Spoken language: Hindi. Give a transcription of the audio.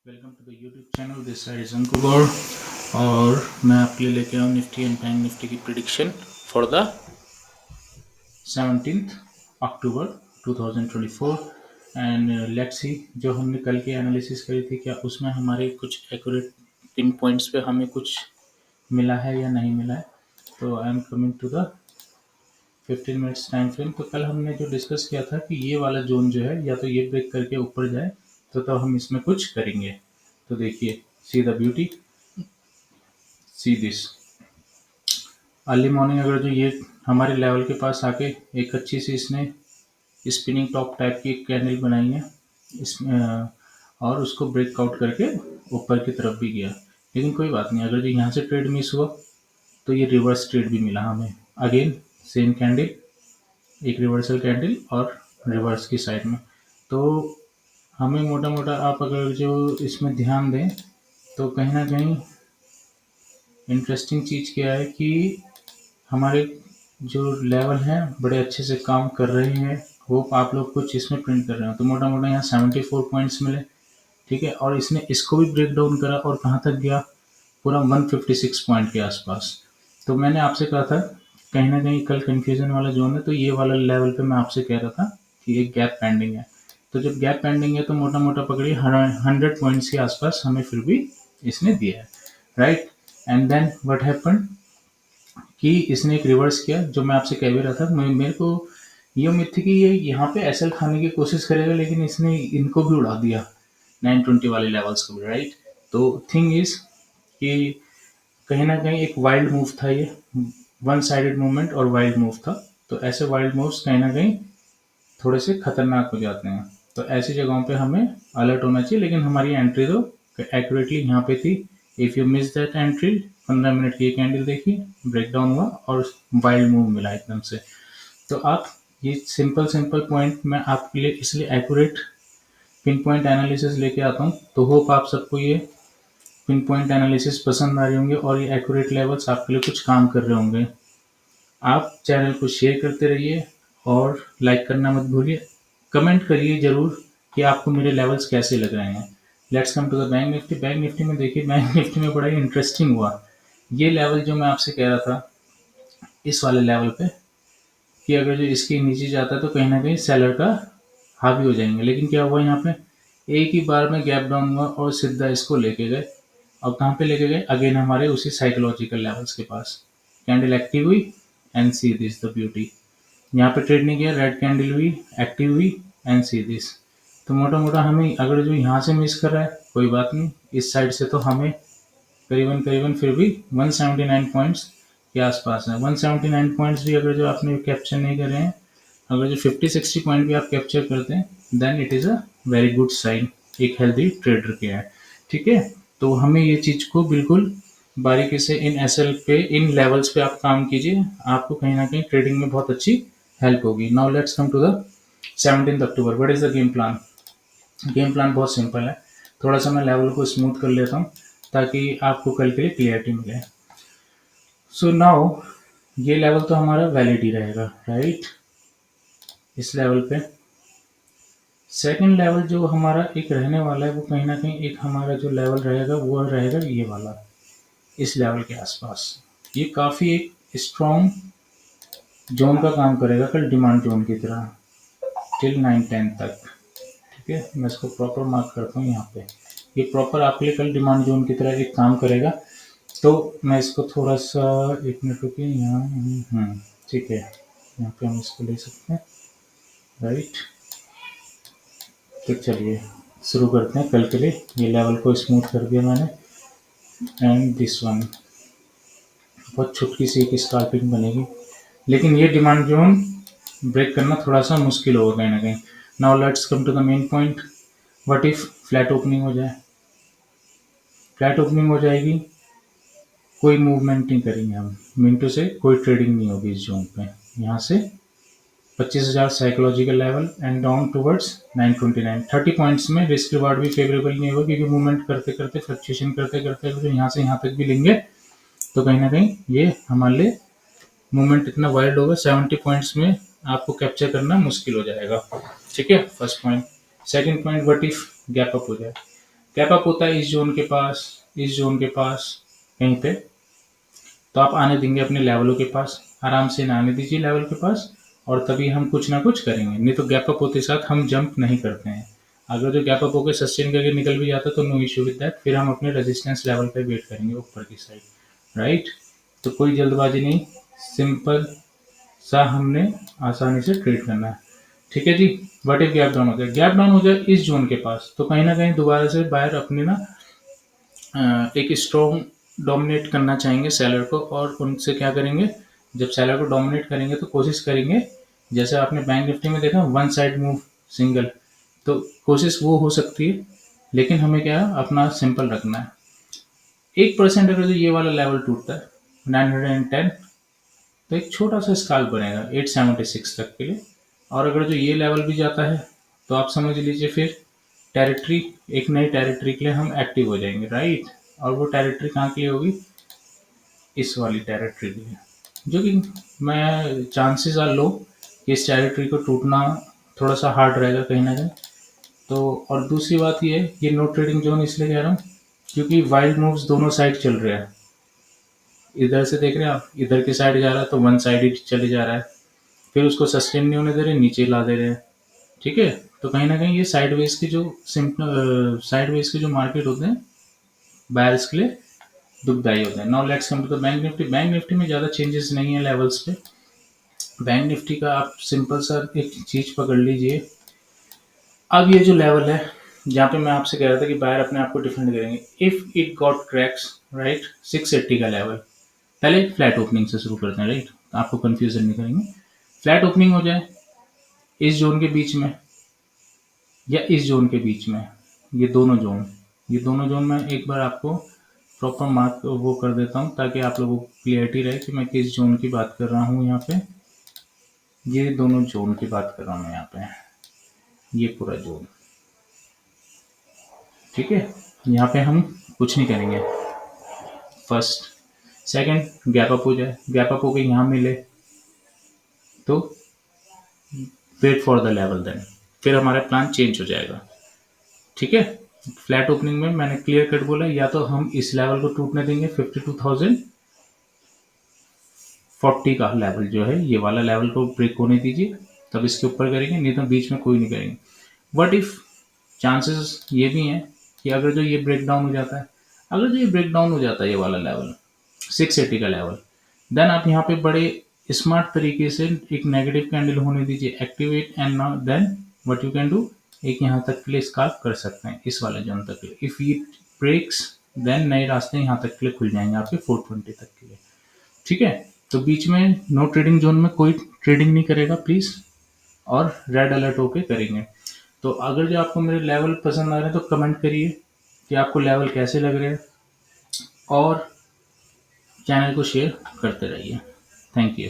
Welcome to the YouTube channel. This side is Anku Gaur और मैं आपके लिए लेके आऊँ निफ्टी एंड बैंक निफ्टी की prediction for the 17th October 2024 and let's see जो हमने कल की एनालिसिस करी थी क्या उसमें हमारे कुछ एक्यूरेट पिन पॉइंट्स पे हमें कुछ मिला है या नहीं मिला है। तो I am coming to the 15 minutes time frame. तो कल हमने जो डिस्कस किया था कि ये वाला जोन जो है या तो ये ब्रेक करके ऊपर जाए तो हम इसमें कुछ करेंगे। तो देखिए, see the beauty, see this. Early morning अगर जो ये हमारे लेवल के पास आके एक अच्छी सी इसने स्पिनिंग टॉप टाइप की एक कैंडल बनाई है इसमें और उसको ब्रेकआउट करके ऊपर की तरफ भी गया, लेकिन कोई बात नहीं। अगर जो यहाँ से ट्रेड मिस हुआ तो ये रिवर्स ट्रेड भी मिला हमें। अगेन सेम कैंडल, एक रिवर्सल कैंडल और रिवर्स की साइड में। तो हमें मोटा मोटा आप अगर जो इसमें ध्यान दें तो कहीं ना कहीं इंटरेस्टिंग चीज़ क्या है कि हमारे जो लेवल हैं बड़े अच्छे से काम कर रहे हैं। होप आप लोग कुछ इसमें प्रिंट कर रहे हो। तो मोटा मोटा यहाँ 74 पॉइंट्स मिले, ठीक है। और इसने इसको भी ब्रेक डाउन करा और कहाँ तक गया, पूरा 156 पॉइंट के आसपास। तो मैंने आपसे कहा था कहीं ना कहीं कल कंफ्यूजन वाला जोन है, तो ये वाला लेवल पे मैं आपसे कह रहा था कि एक गैप पेंडिंग है। तो जब गैप पेंडिंग है तो मोटा मोटा पकड़िए 100 पॉइंट्स के आसपास हमें फिर भी इसने दिया है, right. And then what happened कि इसने एक रिवर्स किया, जो मैं आपसे कह भी रहा था। मेरे को ये उम्मीद थी कि ये यहाँ पे एसएल खाने की कोशिश करेगा, लेकिन इसने इनको भी उड़ा दिया 920 वाले लेवल्स को भी, राइट। तो थिंग इज कि कहीं ना कहीं एक वाइल्ड मूव था ये, वन साइडेड मूवमेंट और वाइल्ड मूव था। तो ऐसे वाइल्ड मूव्स कहीं ना कहीं थोड़े से खतरनाक हो जाते हैं। तो ऐसी जगहों पे हमें अलर्ट होना चाहिए। लेकिन हमारी एंट्री तो एक्यूरेटली यहाँ पे थी। If you miss that entry, 15 minute की कैंडल देखी, ब्रेकडाउन हुआ और वाइल्ड मूव मिला एकदम से। तो आप ये सिंपल सिंपल पॉइंट मैं आपके लिए इसलिए एक्यूरेट पिन पॉइंट एनालिसिस लेके आता हूँ। तो होप आप सबको ये पिन पॉइंट एनालिसिस पसंद आ रही होंगे और ये एक्यूरेट लेवल्स आपके लिए कुछ काम कर रहे होंगे। आप चैनल को शेयर करते रहिए और लाइक करना मत भूलिए। कमेंट करिए ज़रूर कि आपको मेरे लेवल्स कैसे लग रहे हैं। Let's come to the Bank Nifty. Bank Nifty में देखिए, बैंक निफ्टी में बड़ा ही इंटरेस्टिंग हुआ ये लेवल जो मैं आपसे कह रहा था, इस वाले लेवल पे कि अगर जो इसके नीचे जाता है तो कहीं ना कहीं सेलर का हावी हो जाएंगे। लेकिन क्या हुआ, यहाँ पे एक ही बार में गैप डाउन हुआ और सीधा इसको लेके गए। और कहाँ पे लेके गए, अगेन हमारे उसी साइकोलॉजिकल लेवल्स के पास। कैंडल एक्टिव हुई and see this the beauty. यहाँ पे ट्रेड नहीं किया, रेड कैंडल हुई, एक्टिव हुई एंड सी दिस। तो मोटा मोटा हमें अगर जो यहाँ से मिस कर रहा है कोई बात नहीं, इस साइड से तो हमें करीबन करीबन फिर भी 179 पॉइंट्स के आसपास है। 179 पॉइंट्स भी अगर जो आपने कैप्चर नहीं कर रहे हैं, अगर जो 50-60 पॉइंट भी आप कैप्चर करते हैं then it is a very good sign एक हेल्दी ट्रेडर के है, ठीक है। तो हमें ये चीज़ को बिल्कुल बारीकी से इन एसएल पे, इन लेवल्स पे आप काम कीजिए। आपको कहीं ना कहीं ट्रेडिंग में बहुत अच्छी हेल्प होगी। Now let's come to the 17 October. What is the game plan. Game plan बहुत सिंपल है। थोड़ा सा मैं लेवल को स्मूथ कर लेता हूँ ताकि आपको कल के लिए क्लियरिटी मिले। सो नाउ ये लेवल तो हमारा वैलिड ही रहेगा, राइट। इस लेवल पे सेकंड लेवल जो हमारा एक रहने वाला है वो कहीं ना कहीं एक हमारा जो लेवल रहेगा वो रहेगा ये वाला, इस लेवल के आसपास। ये काफ़ी एक स्ट्रॉन्ग जोन का काम करेगा कल, डिमांड जोन की तरह टिल 9-10 तक, ठीक है। मैं इसको प्रॉपर मार्क करता हूँ यहाँ पे। ये प्रॉपर आपके लिए कल डिमांड जोन की तरह एक काम करेगा। तो मैं इसको थोड़ा सा, एक मिनट रुकिए यहाँ, ठीक है, यहाँ पे हम इसको ले सकते हैं, राइट। तो चलिए शुरू करते हैं कल के लिए। ये लेवल को स्मूथ कर दिया मैंने एंड दिस वन बहुत छुटकी सी एक स्काल्पिंग बनेगी, लेकिन ये डिमांड जोन ब्रेक करना थोड़ा सा मुश्किल होगा कहीं ना कहीं। Now let's come to the main point. What if flat opening हो जाए। फ्लैट ओपनिंग हो जाएगी, कोई मूवमेंट नहीं करेंगे हम, मिनटों से कोई ट्रेडिंग नहीं होगी इस जोन पे। यहाँ से 25,000 psychological level and down towards 929, 30 points में रिस्क रिवार्ड भी फेवरेबल नहीं होगा, क्योंकि मूवमेंट करते करते, फ्लक्चुएशन करते करते अगर यहाँ से यहाँ तक भी लेंगे तो कहीं ना कहीं ये हमारे लिए मूवमेंट इतना वाइल्ड होगा, 70 पॉइंट्स में आपको कैप्चर करना मुश्किल हो जाएगा, ठीक है। First point. Second point, what if gap up हो जाए। गैप अप होता है इस जोन के पास, इस जोन के पास कहीं पे, तो आप आने देंगे अपने लेवलों के पास, आराम से ना आने दीजिए लेवल के पास, और तभी हम कुछ ना कुछ करेंगे। नहीं तो गैप अप होते साथ हम जंप नहीं करते हैं। अगर जो गैप अप होकर सस्टेन करके निकल भी जाता है तो नो इश्यू विद दैट, फिर हम अपने रेजिस्टेंस लेवल पे वेट करेंगे ऊपर की साइड, राइट। तो कोई जल्दबाजी नहीं, सिंपल सा हमने आसानी से ट्रेड करना है, ठीक है जी। बट इफ गैप डाउन हो जाए, गैप डाउन हो जाए इस जोन के पास, तो कहीं ना कहीं दोबारा से बायर अपने ना एक स्ट्रॉन्ग डोमिनेट करना चाहेंगे सेलर को, और उनसे क्या करेंगे, जब सेलर को डोमिनेट करेंगे तो कोशिश करेंगे, जैसे आपने बैंक निफ्टी में देखा वन साइड मूव सिंगल, तो कोशिश वो हो सकती है, लेकिन हमें क्या है अपना सिंपल रखना है। 1% अगर जो ये वाला लेवल टूटता है 910, तो एक छोटा सा स्काल्प बनेगा 876 तक के लिए, और अगर जो ये लेवल भी जाता है तो आप समझ लीजिए फिर टेरिटरी, एक नई टेरिटरी के लिए हम एक्टिव हो जाएंगे, राइट। और वो टेरिटरी कहाँ के लिए होगी, इस वाली टेरिटरी के लिए, जो कि मैं चांसेस आर लो कि इस टेरिटरी को टूटना थोड़ा सा हार्ड रहेगा कहीं ना कहीं। तो और दूसरी बात ये है, ये नो ट्रेडिंग जोन इसलिए कह रहा हूँ क्योंकि वाइल्ड मूव्स दोनों साइड चल रहे हैं। इधर से देख रहे हैं आप, इधर की साइड जा रहा है तो वन साइड ही चले जा रहा है, फिर उसको सस्टेन नहीं होने दे रहे, नीचे ला दे रहे हैं, ठीक है। तो कहीं ना कहीं ये साइडवेज की जो साइडवेज के जो मार्केट होते हैं बायर्स के लिए दुखदाई होते हैं। Now let's come to the Bank Nifty. Bank Nifty में ज़्यादा चेंजेस नहीं है लेवल्स पे। बैंक निफ्टी का आप सिंपल सा एक चीज पकड़ लीजिए, अब ये जो लेवल है जहाँ पे मैं आपसे कह रहा था कि बायर अपने आप को डिफेंड करेंगे, if it got cracks, right, 680 का लेवल, पहले फ्लैट ओपनिंग से शुरू करते हैं, राइट, आपको कंफ्यूजन नहीं करेंगे। फ्लैट ओपनिंग हो जाए इस जोन के बीच में या इस जोन के बीच में, ये दोनों जोन मैं एक बार आपको प्रॉपर मार्क वो कर देता हूँ ताकि आप लोगों को क्लियरिटी रहे कि मैं किस जोन की बात कर रहा हूँ। यहाँ पे ये दोनों जोन की बात कर रहा हूँ मैं यहाँ पे, ये पूरा जोन, ठीक है। यहाँ पे हम कुछ नहीं करेंगे, फर्स्ट सेकंड गैप अप हो जाए, गैप अप होकर यहाँ मिले तो wait for the level, then फिर हमारा प्लान चेंज हो जाएगा, ठीक है। फ्लैट ओपनिंग में मैंने क्लियर कट बोला, या तो हम इस लेवल को टूटने देंगे 52,040 का लेवल जो है, ये वाला लेवल को ब्रेक होने दीजिए, तब इसके ऊपर करेंगे, नहीं तो बीच में कोई नहीं करेंगे। बट इफ चांसेस ये भी हैं कि अगर जो ये ब्रेक डाउन हो जाता है, अगर जो ये ब्रेक डाउन हो जाता है ये वाला लेवल 680 का लेवल, देन आप यहाँ पे बड़े स्मार्ट तरीके से एक नेगेटिव कैंडल होने दीजिए, activate, and now then what you can do, एक यहाँ तक के लिए स्काल्प कर सकते हैं इस वाले जोन तक के लिए। इफ ये ब्रेक्स, देन नए रास्ते यहाँ तक के लिए खुल जाएंगे आपके 420 तक के लिए, ठीक है। तो बीच में नो ट्रेडिंग जोन में कोई ट्रेडिंग नहीं करेगा प्लीज, और रेड अलर्ट होके करेंगे। तो अगर जो आपको मेरे लेवल पसंद आ रहे हैं तो कमेंट करिए कि आपको लेवल कैसे लग रहे हैं, और चैनल को शेयर करते रहिए। Thank you.